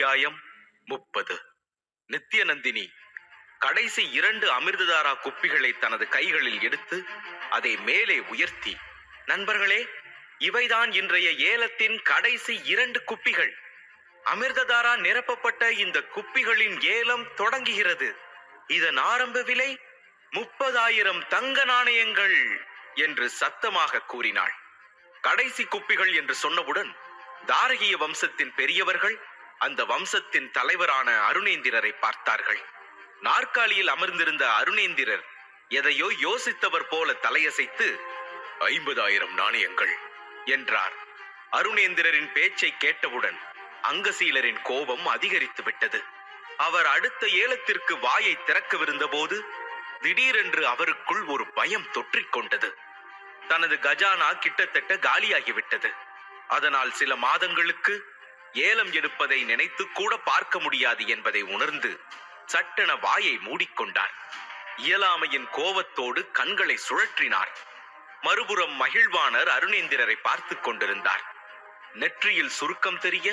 அத்தியாயம் 30. நித்யநந்தினி கடைசி 2 அமிர்ததாரா குப்பிகளை தனது கைகளில் எடுத்து அதை மேலே உயர்த்தி, நண்பர்களே, இவைதான் இன்றைய ஏலத்தின் கடைசி 2 குப்பிகள். அமிர்ததாரா நிரப்பப்பட்ட இந்த குப்பிகளின் ஏலம் தொடங்குகிறது. இதன் ஆரம்ப விலை 30,000 தங்க நாணயங்கள் என்று சத்தமாக கூறினாள். கடைசி குப்பிகள் என்று சொன்னவுடன் தாரகிய வம்சத்தின் பெரியவர்கள் அந்த வம்சத்தின் தலைவரான அருணேந்திரரை பார்த்தார்கள். நாற்காலியில் அமர்ந்திருந்த அருணேந்திரர் எதையோ யோசித்தவர் போல தலையசைத்து, 50,000 நாணயங்கள் என்றார். அருணேந்திரரின் பேச்சை கேட்டவுடன் அங்கசீலரின் கோபம் அதிகரித்து விட்டது. அவர் அடுத்த ஏலத்திற்கு வாயை திறக்கவிருந்த போது திடீரென்று அவருக்குள் ஒரு பயம் தொற்றிக் கொண்டது. தனது கஜானா கிட்டத்தட்ட காலியாகிவிட்டது. அதனால் சில மாதங்களுக்கு ஏலம் எடுப்பதை நினைத்து கூட பார்க்க முடியாது என்பதை உணர்ந்து சட்டென வாயை மூடிக்கொண்டார். இயலாமையின் கோபத்தோடு கண்களை சுழற்றினார். மறுபுறம் மகிழ்வாணர் அருணேந்திரரை பார்த்து கொண்டிருந்தார். நெற்றியில் சுருக்கம் தெரிய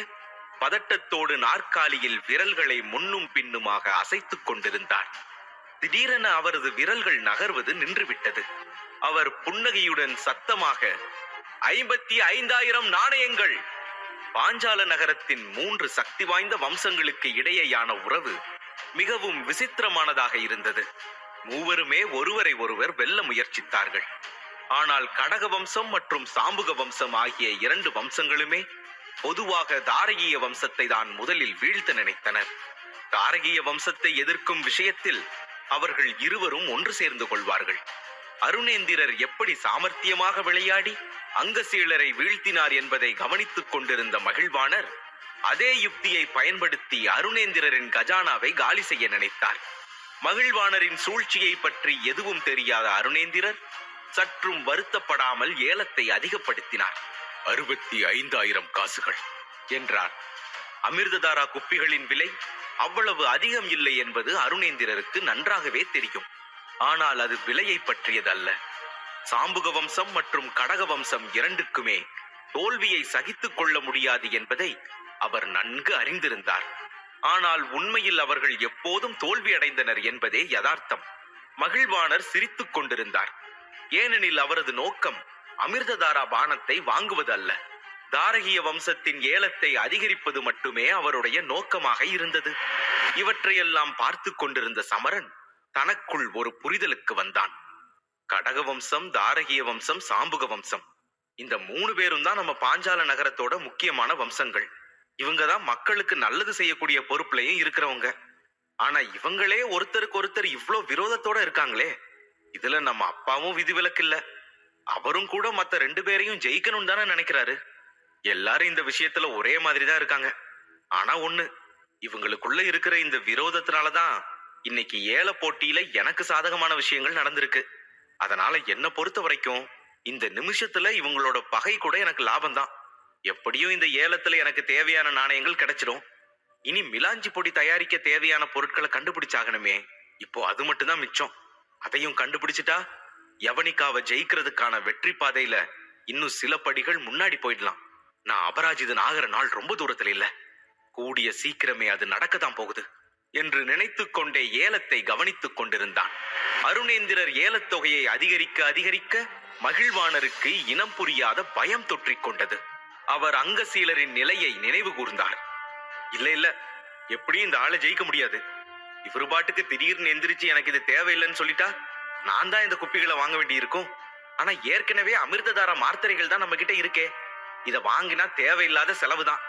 பதட்டத்தோடு நாற்காலியில் விரல்களை முன்னும் பின்னுமாக அசைத்துக் கொண்டிருந்தார். திடீரென அவரது விரல்கள் நகர்வது நின்றுவிட்டது. அவர் புன்னகையுடன் சத்தமாக, 55,000 நாணயங்கள். பாஞ்சால நகரத்தின் 3 சக்தி வாய்ந்த வம்சங்களுக்கு இடையேயான உறவு மிகவும் விசித்திரமானதாக இருந்தது. மூவருமே ஒருவரை ஒருவர் வெல்ல முயற்சித்தார்கள். ஆனால் கடக வம்சம் மற்றும் சாம்புக வம்சம் ஆகிய 2 வம்சங்களுமே பொதுவாக தாரகிய வம்சத்தை தான் முதலில் வீழ்த்த நினைத்தனர். தாரகிய வம்சத்தை எதிர்க்கும் விஷயத்தில் அவர்கள் இருவரும் ஒன்று சேர்ந்து கொள்வார்கள். அருணேந்திரர் எப்படி சாமர்த்தியமாக விளையாடி அங்கசீலரை வீழ்த்தினார் என்பதை கவனித்துக் கொண்டிருந்த மகிழ்வாணர் அதே யுக்தியை பயன்படுத்தி அருணேந்திரரின் கஜானாவை காலி செய்ய நினைத்தார். மகிழ்வாணரின் சூழ்ச்சியை பற்றி எதுவும் தெரியாத அருணேந்திரர் சற்றும் வருத்தப்படாமல் ஏலத்தை அதிகப்படுத்தினார். 65,000 காசுகள் என்றார். அமிர்ததாரா குப்பிகளின் விலை அவ்வளவு அதிகம் இல்லை என்பது அருணேந்திரருக்கு நன்றாகவே தெரியும். ஆனால் அது விலையை பற்றியதல்ல. சாம்புக வம்சம் மற்றும் கடக வம்சம் இரண்டுக்குமே தோல்வியை சகித்துக் கொள்ள முடியாது என்பதை அவர் நன்கு அறிந்திருந்தார். ஆனால் உண்மையில் அவர்கள் எப்போதும் தோல்வி அடைந்தனர் என்பதே யதார்த்தம். மகிழ்வாணர் சிரித்துக் கொண்டிருந்தார். ஏனெனில் அவரது நோக்கம் அமிர்ததாரா பானத்தை வாங்குவது அல்ல, தாரகிய வம்சத்தின் ஏலத்தை அதிகரிப்பது மட்டுமே அவருடைய நோக்கமாக இருந்தது. இவற்றையெல்லாம் பார்த்து கொண்டிருந்த சமரன் தனக்குள் ஒரு புரிதலுக்கு வந்தான். கடக வம்சம், தாரகிய வம்சம், சாம்புக வம்சம், இந்த 3 பேரும் தான் நம்ம பாஞ்சால நகரத்தோட முக்கியமான வம்சங்கள். இவங்க தான் மக்களுக்கு நல்லது செய்யக்கூடிய பொறுப்புலையும் இருக்கிறவங்க. ஆனா இவங்களே ஒருத்தருக்கு ஒருத்தர் இவ்வளோ விரோதத்தோட இருக்காங்களே, இதுல நம்ம அப்பாவும் விதிவிலக்கு இல்ல. அவரும் கூட மத்த 2 பேரையும் ஜெயிக்கணும்னு தானே நினைக்கிறாரு. எல்லாரும் இந்த விஷயத்துல ஒரே மாதிரி தான் இருக்காங்க. ஆனா ஒண்ணு, இவங்களுக்குள்ள இருக்கிற இந்த விரோதத்தினாலதான் இன்னைக்கு ஏல போட்டியில எனக்கு சாதகமான விஷயங்கள் நடந்திருக்கு. அதனால என்ன பொறுத்த வரைக்கும் இந்த நிமிஷத்துல இவங்களோட பகை கூட எனக்கு லாபம் தான். எப்படியும் இந்த ஏலத்துல எனக்கு தேவையான நாணயங்கள் கிடைச்சிடும். இனி மிலாஞ்சி பொடி தயாரிக்க தேவையான பொருட்களை கண்டுபிடிச்சாகணுமே. இப்போ அது மட்டும் தான் மிச்சம். அதையும் கண்டுபிடிச்சிட்டா யவனிகாவை ஜெயிக்கிறதுக்கான வெற்றி பாதையில இன்னும் சில படிகள் முன்னாடி போயிடலாம். நான் அபராஜிதன் ஆகிற நாள் ரொம்ப தூரத்துல இல்ல, கூடிய சீக்கிரமே அது நடக்கத்தான் போகுது என்று நினைத்து கொண்டே ஏலத்தை கவனித்துக் கொண்டிருந்தான். அருணேந்திரர் ஏலத்தொகையை அதிகரிக்க அதிகரிக்க மகிழ்வாணருக்கு இனம் புரியாத பயம் தொற்றிக் கொண்டது. அவர் அங்கசீலரின் நிலையை நினைவு கூர்ந்தார். இல்ல, எப்படி இந்த ஆளை ஜெயிக்க முடியாது. இவரு பாட்டுக்கு திடீர்னு எந்திரிச்சு எனக்கு இது தேவையில்லைன்னு சொல்லிட்டா நான் தான் இந்த குப்பிகளை வாங்க வேண்டி இருக்கும். ஆனா ஏற்கனவே அமிர்ததாரா மார்த்தரைகள் தான் நம்ம கிட்ட இருக்கே. இதை வாங்கினா தேவையில்லாத செலவு தான்.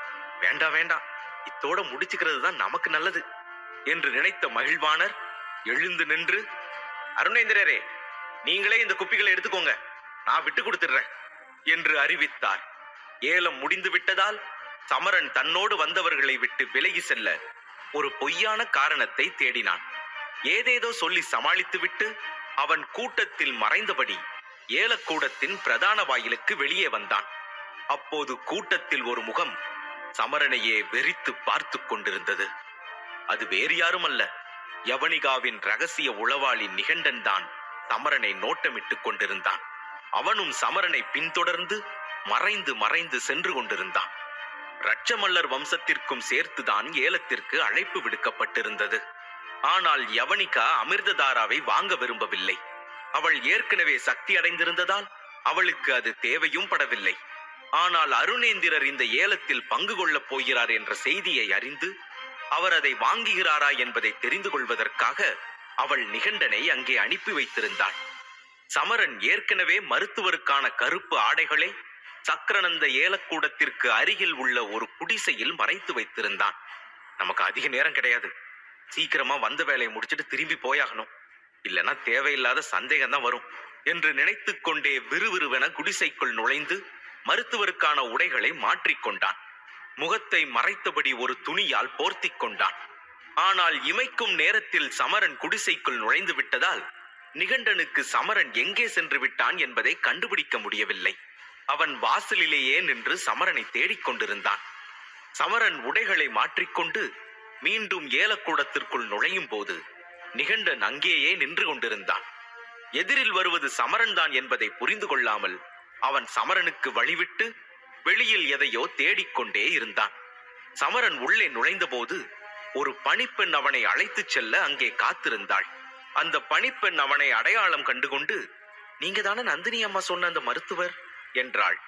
வேண்டாம் வேண்டாம், இத்தோட முடிச்சுக்கிறது தான் நமக்கு நல்லது என்று நினைத்த மகிழ்வாணர் எழுந்து நின்று, அருணேந்திரரே, நீங்களே இந்த குப்பிகளை எடுத்துக்கோங்க, நான் விட்டு கொடுத்துடுறேன் என்று அறிவித்தார். ஏலம் முடிந்து விட்டதால் சமரன் தன்னோடு வந்தவர்களை விட்டு விலகி செல்ல ஒரு பொய்யான காரணத்தை தேடினான். ஏதேதோ சொல்லி சமாளித்து விட்டு அவன் கூட்டத்தில் மறைந்தபடி ஏலக்கூடத்தின் பிரதான வாயிலுக்கு வெளியே வந்தான். அப்போது கூட்டத்தில் ஒரு முகம் சமரனையே வெறித்து பார்த்து கொண்டிருந்தது. அது வேறு யாரும் அல்ல, யவனிகாவின் ரகசிய உளவாளி நிகண்டன் தான் சமரனை நோட்டமிட்டுக் கொண்டிருந்தான். அவனும் சமரனை பின்தொடர்ந்து மறைந்து மறைந்து சென்று கொண்டிருந்தான். இரட்சமல்லர் வம்சத்திற்கும் சேர்த்துதான் ஏலத்திற்கு அழைப்பு விடுக்கப்பட்டிருந்தது. ஆனால் யவனிகா அமிர்ததாராவை வாங்க விரும்பவில்லை. அவள் ஏற்கனவே சக்தி அடைந்திருந்ததால் அவளுக்கு அது தேவையும் படவில்லை. ஆனால் அருணேந்திரர் இந்த ஏலத்தில் பங்கு கொள்ளப் போகிறார் என்ற செய்தியை அறிந்து அவர் அதை வாங்குகிறாரா என்பதை தெரிந்து கொள்வதற்காக அவள் நிகண்டனை அங்கே அனுப்பி வைத்திருந்தாள். சமரன் ஏற்கனவே மருத்துவருக்கான கருப்பு ஆடைகளை சக்கரநந்த ஏலக்கூடத்திற்கு அருகில் உள்ள ஒரு குடிசையில் மறைத்து வைத்திருந்தான். நமக்கு அதிக நேரம் கிடையாது, சீக்கிரமா வந்த வேலையை முடிச்சுட்டு திரும்பி போயாகணும், இல்லைன்னா தேவையில்லாத சந்தேகம் தான் வரும் என்று நினைத்து கொண்டே விறுவிறுவென குடிசைக்குள் நுழைந்து மருத்துவருக்கான உடைகளை மாற்றிக்கொண்டான். முகத்தை மறைத்தபடி ஒரு துணியால் போர்த்தி கொண்டான். ஆனால் இமைக்கும் நேரத்தில் சமரன் குடிசைக்குள் நுழைந்து விட்டதால் நிகண்டனுக்கு சமரன் எங்கே சென்று விட்டான் என்பதை கண்டுபிடிக்க முடியவில்லை. அவன் வாசலிலேயே நின்று சமரனை தேடிக்கொண்டிருந்தான். சமரன் உடைகளை மாற்றிக்கொண்டு மீண்டும் ஏலக்கூடத்திற்குள் நுழையும் போது நிகண்டன் அங்கேயே நின்று கொண்டிருந்தான். எதிரில் வருவது சமரன் தான் என்பதை புரிந்து கொள்ளாமல் அவன் சமரனுக்கு வழிவிட்டு வெளியில் எதையோ தேடிக்கொண்டே இருந்தான். சமரன் உள்ளே நுழைந்த போது ஒரு பணிப்பெண் அவனை அழைத்துச் செல்ல அங்கே காத்திருந்தாள். அந்த பணிப்பெண் அவனை அடையாளம் கண்டுகொண்டு, நீங்க தானே நந்தினி அம்மா சொன்ன அந்த மருத்துவர் என்றாள்.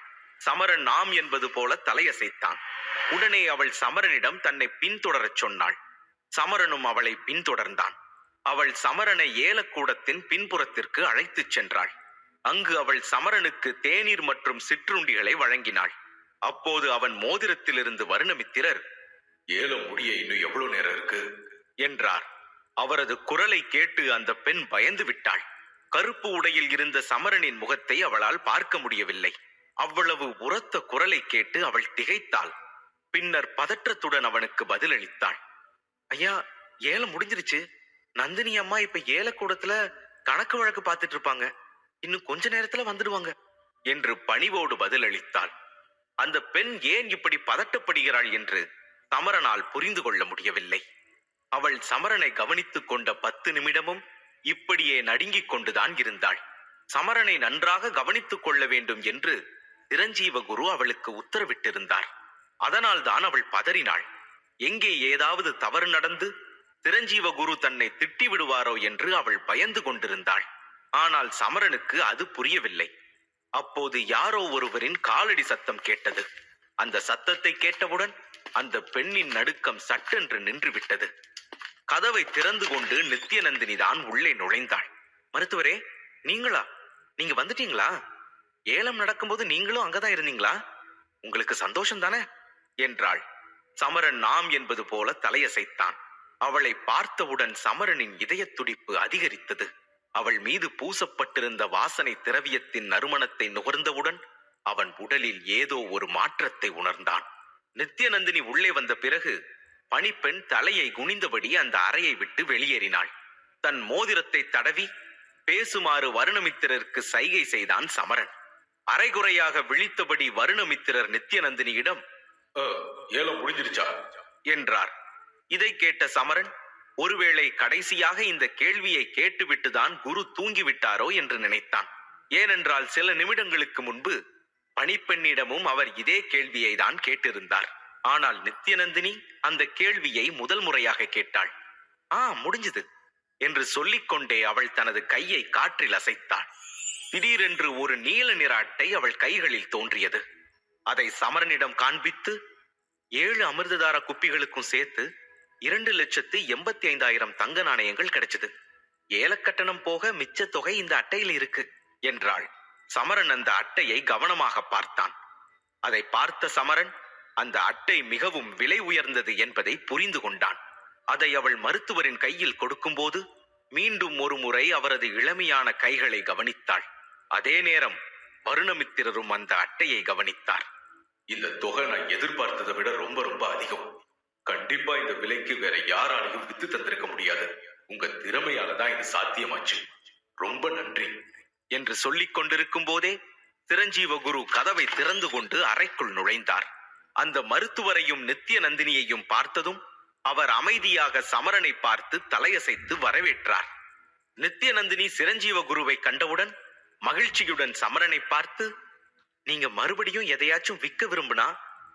சமரன் நாம் என்பது போல தலையசைத்தான். உடனே அவள் சமரனிடம் தன்னை பின்தொடரச் சொன்னாள். சமரனும் அவளை பின்தொடர்ந்தான். அவள் சமரனை ஏலக்கூடத்தின் பின்புறத்திற்கு அழைத்துச் சென்றாள். அங்கு அவள் சமரனுக்கு தேநீர் மற்றும் சிற்றுண்டிகளை வழங்கினாள். அப்போது அவன் மோதிரத்திலிருந்து வருணமித்திரர், ஏலம் முடிய இன்னும் எவ்வளவு நேரம் இருக்கு என்றார். அவரது குரலை கேட்டு அந்த பெண் பயந்து விட்டாள். கருப்பு உடையில் இருந்த சமரனின் முகத்தை அவளால் பார்க்க முடியவில்லை. அவ்வளவு உரத்த குரலை கேட்டு அவள் திகைத்தாள். பின்னர் பதற்றத்துடன் அவனுக்கு பதிலளித்தாள். ஐயா, ஏலம் முடிஞ்சிருச்சு. நந்தினி அம்மா இப்ப ஏலக்கூடத்துல கணக்கு வழக்கு பார்த்துட்டு இருப்பாங்க. இன்னும் கொஞ்ச நேரத்துல வந்துடுவாங்க என்று பணிவோடு பதிலளித்தாள். அந்த பெண் ஏன் இப்படி பதட்டப்படுகிறாள் என்று சமரனால் புரிந்து கொள்ள முடியவில்லை. அவள் சமரனை கவனித்துக் கொண்ட 10 நிமிடமும் இப்படியே நடுங்கிக் கொண்டுதான் இருந்தாள். சமரனை நன்றாக கவனித்துக் கொள்ள வேண்டும் என்று சிரஞ்சீவ குரு அவளுக்கு உத்தரவிட்டிருந்தார். அதனால் தான் அவள் பதறினாள். எங்கே ஏதாவது தவறு நடந்து சிரஞ்சீவ குரு தன்னை திட்டி விடுவாரோ என்று அவள் பயந்து கொண்டிருந்தாள். ஆனால் சமரனுக்கு அது புரியவில்லை. அப்போது யாரோ ஒருவரின் காலடி சத்தம் கேட்டது. அந்த சத்தத்தை கேட்டவுடன் அந்த பெண்ணின் நடுக்கம் சட்டென்று நின்றுவிட்டது. கதவை திறந்து கொண்டு நித்யநந்தினி தான் உள்ளே நுழைந்தாள். மருத்துவரே, நீங்களா? நீங்க வந்துட்டீங்களா? ஏலம் நடக்கும்போது நீங்களும் அங்கதான் இருந்தீங்களா? உங்களுக்கு சந்தோஷம் தானே என்றாள். சமரன் நாம் என்பது போல தலையசைத்தான். அவளை பார்த்தவுடன் சமரனின் இதய துடிப்பு அதிகரித்தது. அவள் மீது பூசப்பட்டிருந்த வாசனை திரவியத்தின் நறுமணத்தை நுகர்ந்தவுடன் அவன் உடலில் ஏதோ ஒரு மாற்றத்தை உணர்ந்தான். நித்யநந்தினி உள்ளே வந்த பிறகு பணிப்பெண் தலையை குனிந்தபடி அந்த அறையை விட்டு வெளியேறினாள். தன் மோதிரத்தை தடவி பேசுமாறு வருணமித்திரருக்கு சைகை செய்தான் சமரன். அரைகுறையாக விழித்தபடி வருணமித்திரர் நித்யநந்தினியிடம், ஏலம் முடிஞ்சிருச்சா என்றார். இதை கேட்ட சமரன், ஒருவேளை கடைசியாக இந்த கேள்வியை கேட்டுவிட்டுதான் குரு தூங்கிவிட்டாரோ என்று நினைத்தான். ஏனென்றால் சில நிமிடங்களுக்கு முன்பு பணிப்பெண்ணிடமும் அவர் இதே கேள்வியை தான் கேட்டிருந்தார். ஆனால் நித்யநந்தினி அந்த கேள்வியை முதல் முறையாக கேட்டாள். முடிஞ்சது என்று சொல்லிக்கொண்டே அவள் தனது கையை காற்றில் அசைத்தாள். திடீரென்று ஒரு நீல நிற அட்டை அவள் கைகளில் தோன்றியது. அதை சமரனிடம் காண்பித்து, 7 அமிர்ததார குப்பிகளுக்கும் சேர்த்து 2,85,000 தங்க நாணயங்கள் கிடைச்சது. ஏலக்கட்டணம் போக மிச்ச தொகை இந்த அட்டையில் இருக்கு என்றாள். சமரன் அந்த அட்டையை கவனமாக பார்த்தான். அதை பார்த்த சமரன் அந்த அட்டை மிகவும் விலை உயர்ந்தது என்பதை புரிந்து கொண்டான். அதை அவள் மருத்துவரின் கையில் கொடுக்கும்போது மீண்டும் ஒரு முறை அவரது இளமையான கைகளை கவனித்தாள். அதே நேரம் வருணமித்திரரும் அந்த அட்டையை கவனித்தார். இந்த தொகை நான் எதிர்பார்த்ததை விட ரொம்ப ரொம்ப அதிகம். கண்டிப்பா இந்த விலைக்கு வேற யாராலையும் வித்து தந்திருக்க முடியாது. உங்க திறமையாலதான் இது சாத்தியமாச்சு. ரொம்ப நன்றி என்று சொல்லிக் கொண்டிருக்கும் போதே சிரஞ்சீவ குரு கதவை திறந்து கொண்டு அறைக்குள் நுழைந்தார். அந்த மருத்துவரையும் நித்யநந்தினியையும் பார்த்ததும் அவர் அமைதியாக சமரனை பார்த்து தலையசைத்து வரவேற்றார். நித்யநந்தினி சிரஞ்சீவ குருவை கண்டவுடன் மகிழ்ச்சியுடன் சமரனை பார்த்து, நீங்க மறுபடியும் எதையாச்சும் விற்க விரும்பினா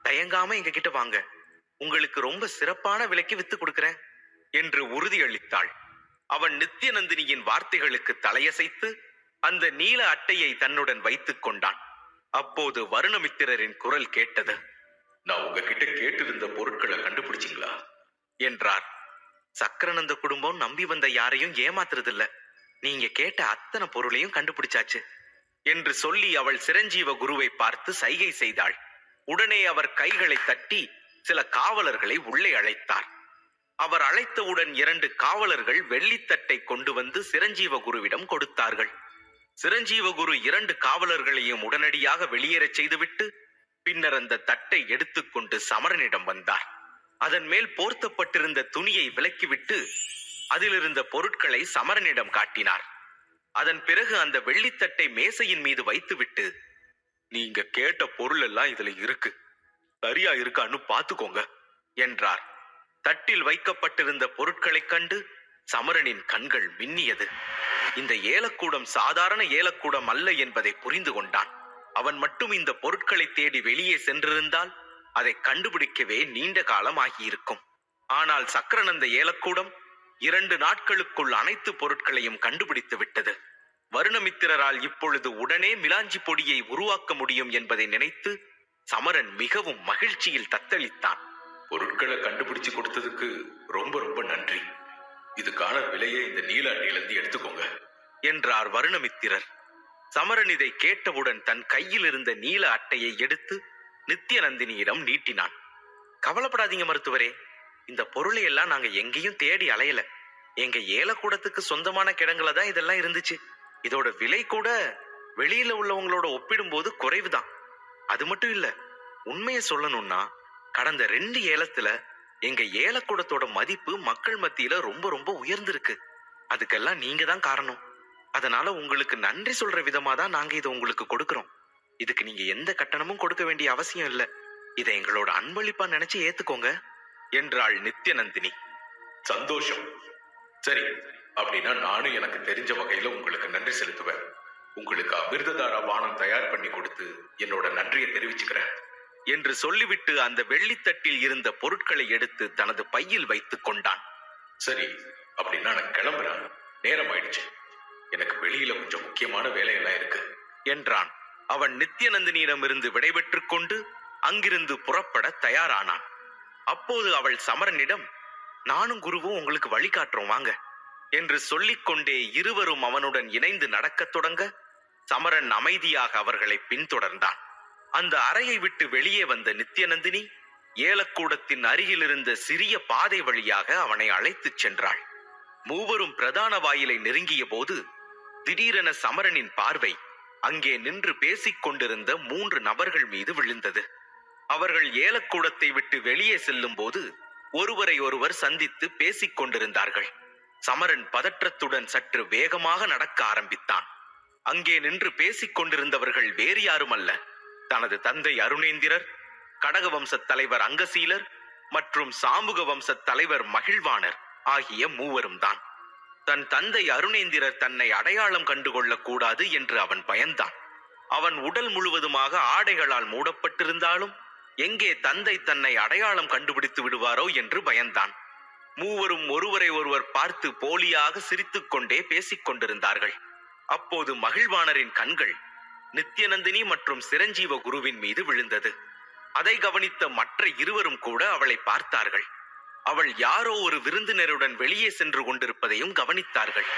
தயங்காம எங்க கிட்ட வாங்க, உங்களுக்கு ரொம்ப சிறப்பான விலைக்கு வித்து கொடுக்கிறேன் என்று உறுதியளித்தாள். அவன் நித்யநந்தினியின் வார்த்தைகளுக்கு தலையசைத்து அந்த நீல அட்டையை தன்னுடன் வைத்துக் கொண்டான். அப்போது வருணமித்திரரின் குரல் கேட்டது. நான் உங்ககிட்ட கேட்டிருந்த பொருட்களை கண்டுபிடிச்சிங்களா என்றார். சக்கரநந்த குடும்பம் நம்பி வந்த யாரையும் ஏமாத்துறதில்ல, நீங்க கேட்ட அத்தனை பொருளையும் கண்டுபிடிச்சாச்சு என்று சொல்லி அவள் சிரஞ்சீவ குருவை பார்த்து சைகை செய்தாள். உடனே அவர் கைகளை தட்டி சில காவலர்களை உள்ளே அழைத்தார். அவர் அழைத்தவுடன் 2 காவலர்கள் வெள்ளித்தட்டை கொண்டு வந்து சிரஞ்சீவ குருவிடம் கொடுத்தார்கள். சிரஞ்சீவ குரு 2 காவலர்களையும் உடனடியாக வெளியேறச் செய்துவிட்டு பின்னர் அந்த தட்டை எடுத்துக்கொண்டு சமரனிடம் வந்தார். அதன் மேல் போர்த்தப்பட்டிருந்த துணியை விலக்கிவிட்டு அதிலிருந்த பொருட்களை சமரனிடம் காட்டினார். அதன் பிறகு அந்த வெள்ளித்தட்டை மேசையின் மீது வைத்துவிட்டு, நீங்க கேட்ட பொருள் எல்லாம் இதுல இருக்கு, சரியா இருக்கான்னு பாத்துக்கோங்க என்றார். தட்டில் வைக்கப்பட்டிருந்த பொருட்களைக் கண்டு சமரனின் கண்கள் மின்னியது. இந்த ஏலக்கூடம் சாதாரண ஏலக்கூடம் அல்ல என்பதை புரிந்து கொண்டான். அவன் மட்டும் இந்த பொருட்களை தேடி வெளியே சென்றிருந்தால் அதை கண்டுபிடிக்கவே நீண்ட காலம் ஆகியிருக்கும். ஆனால் சக்கரநந்த ஏலக்கூடம் 2 நாட்களுக்குள் அனைத்து பொருட்களையும் கண்டுபிடித்து விட்டது. வருணமித்திரரால் இப்பொழுது உடனே மிலாஞ்சி பொடியை உருவாக்க முடியும் என்பதை நினைத்து சமரன் மிகவும் மகிழ்ச்சியில் தத்தளித்தான். பொருட்களை கண்டுபிடிச்சு கொடுத்ததுக்கு ரொம்ப ரொம்ப நன்றி. இதுக்கான விலையை இந்த நீல அட்டையிலிருந்து எடுத்துக்கோங்க என்றார் வருணமித்திரர். சமரன் இதை கேட்டவுடன் தன் கையில் இருந்த நீல அட்டையை எடுத்து நித்யநந்தினியிடம் நீட்டினான். கவலைப்படாதீங்க மருத்துவரே, இந்த பொருளை எல்லாம் நாங்க எங்கேயும் தேடி அலையல. எங்க ஏலக்கூடத்துக்கு சொந்தமான கிடங்குல தான் இதெல்லாம் இருந்துச்சு. இதோட விலை கூட வெளியில உள்ளவங்களோட ஒப்பிடும்போது குறைவுதான். அது மட்டும் இல்ல, உண்மையை சொல்லணும்னா கடந்த 2 ஏலத்துல எங்க ஏலக்கூடத்தோட மதிப்பு மக்கள் மத்தியில ரொம்ப ரொம்ப உயர்ந்திருக்கு. அதுக்கெல்லாம் நீங்க தான் காரணம். அதனால உங்களுக்கு நன்றி சொல்ற விதமா தான் நாங்க இதை உங்களுக்கு கொடுக்கிறோம். இதுக்கு நீங்க எந்த கட்டணமும் கொடுக்க வேண்டிய அவசியம் இல்ல. இதை எங்களோட அன்பளிப்பா நினைச்சு ஏத்துக்கோங்க என்றாள் நித்யநந்தினி. சந்தோஷம். சரி, அப்படின்னா நானும் எனக்கு தெரிஞ்ச வகையில உங்களுக்கு நன்றி செலுத்துவேன். உங்களுக்கு அமிர்ததாரா வானம் தயார் பண்ணி கொடுத்து என்னோட நன்றியை தெரிவிச்சுக்கிறேன் என்று சொல்லிவிட்டு அந்த வெள்ளித்தட்டில் இருந்த பொருட்களை எடுத்து தனது பையில் வைத்துக் கொண்டான். சரி, அப்படின்னா நான் கிளம்புறேன், நேரம் ஆயிடுச்சு. எனக்கு வெளியில கொஞ்சம் முக்கியமான வேலையெல்லாம் இருக்கு என்றான். அவன் நித்யநந்தினியிடமிருந்து விடைபெற்றுக் கொண்டு அங்கிருந்து புறப்பட தயாரானான். அப்போது அவள் சமரனிடம், நானும் குருவும் உங்களுக்கு வழிகாட்டுறோம் வாங்க என்று சொல்லிக்கொண்டே இருவரும் அவனுடன் இணைந்து நடக்கத் தொடங்க சமரன் அமைதியாக அவர்களை பின்தொடர்ந்தான். அந்த அறையை விட்டு வெளியே வந்த நித்யநந்தினி ஏலக்கூடத்தின் அருகில் இருந்த சிறிய பாதை வழியாக அவனை அழைத்துச் சென்றாள். மூவரும் பிரதான வாயிலை நெருங்கிய போது திடீரென சமரனின் பார்வை அங்கே நின்று பேசிக் கொண்டிருந்த 3 நபர்கள் மீது விழுந்தது. அவர்கள் ஏலக்கூடத்தை விட்டு வெளியே செல்லும் போது ஒருவரை ஒருவர் சந்தித்து பேசிக் கொண்டிருந்தார்கள். சமரன் பதற்றத்துடன் சற்று வேகமாக நடக்க ஆரம்பித்தான். அங்கே நின்று பேசிக் கொண்டிருந்தவர்கள் வேறு யாரும் அல்ல, தனது தந்தை அருணேந்திரர், கடக வம்சத் தலைவர் அங்கசீலர் மற்றும் சாம்புக வம்சத் தலைவர் மகிழ்வாணர் ஆகிய மூவரும் தான். தன் தந்தை அருணேந்திரர் தன்னை அடையாளம் கண்டுகொள்ளக் கூடாது என்று அவன் பயந்தான். அவன் உடல் முழுவதுமாக ஆடைகளால் மூடப்பட்டிருந்தாலும் எங்கே தந்தை தன்னை அடையாளம் கண்டுபிடித்து விடுவாரோ என்று பயந்தான். மூவரும் ஒருவரை ஒருவர் பார்த்து போலியாக சிரித்துக் கொண்டே பேசிக் கொண்டிருந்தார்கள். அப்போது மகிழ்வாணரின் கண்கள் நித்யநந்தினி மற்றும் சிரஞ்சீவ குருவின் மீது விழுந்தது. அதை கவனித்த மற்ற இருவரும் கூட அவளை பார்த்தார்கள். அவள் யாரோ ஒரு விருந்தினருடன் வெளியே சென்று கொண்டிருப்பதையும் கவனித்தார்கள்.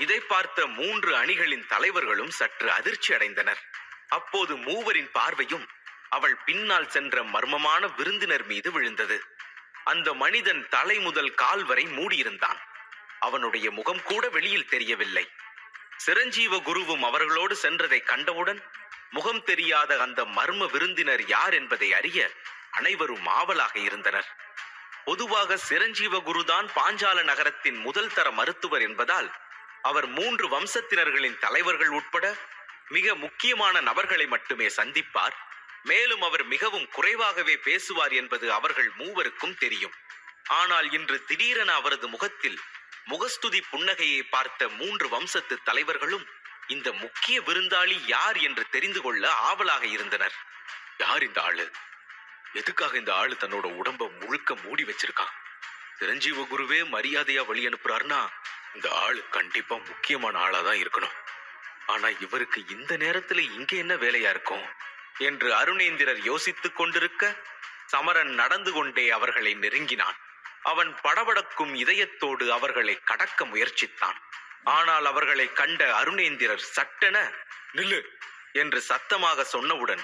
இதை பார்த்த 3 அணிகளின் தலைவர்களும் சற்று அதிர்ச்சி அடைந்தனர். அப்போது மூவரின் பார்வையும் அவள் பின்னால் சென்ற மர்மமான விருந்தினர் மீது விழுந்தது. அந்த மனிதன் தலை முதல் கால் வரை மூடியிருந்தான். அவனுடைய முகம் கூட வெளியில் தெரியவில்லை. சிரஞ்சீவ குருவும் அவர்களோடு சென்றதை கண்டவுடன் முகம் தெரியாத அந்த மர்ம விருந்தினர் யார் என்பதை அறிய அனைவரும் ஆவலாக இருந்தனர். பொதுவாக சிரஞ்சீவ குருதான் பாஞ்சால நகரத்தின் முதல் தர மருத்துவர் என்பதால் அவர் 3 வம்சத்தினர்களின் தலைவர்கள் உட்பட மிக முக்கியமான நபர்களை மட்டுமே சந்திப்பார். மேலும் அவர் மிகவும் குறைவாகவே பேசுவார் என்பது அவர்கள் மூவருக்கும் தெரியும். ஆனால் இன்று திடீரென அவரது முகத்தில் முகஸ்துதி புன்னகையை பார்த்த 3 வம்சத்து தலைவர்களும் இந்த முக்கிய விருந்தாளி யார் என்று தெரிந்து கொள்ள ஆவலாக இருந்தனர். யார் இந்த ஆளு? எதுக்காக இந்த ஆளு தன்னோட உடம்ப முழுக்க மூடி வச்சிருக்கான்? சிரஞ்சீவ குருவே மரியாதையா வழி அனுப்புறாருன்னா இந்த ஆளு கண்டிப்பா முக்கியமான ஆளாதான் இருக்கணும். ஆனா இவருக்கு இந்த நேரத்துல இங்க என்ன வேலையா இருக்கும் என்று அருணேந்திரர் யோசித்துக் கொண்டிருக்க சமரன் நடந்து கொண்டே அவர்களை நெருங்கினான். அவன் படபடக்கும் இதயத்தோடு அவர்களை கடக்க முயற்சித்தான். ஆனால் அவர்களை கண்ட அருணேந்திரர் சட்டென நில்லு என்று சத்தமாக சொன்னவுடன்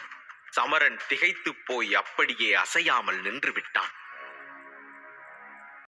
சமரன் திகைத்து போய் அப்படியே அசையாமல் நின்று விட்டான்.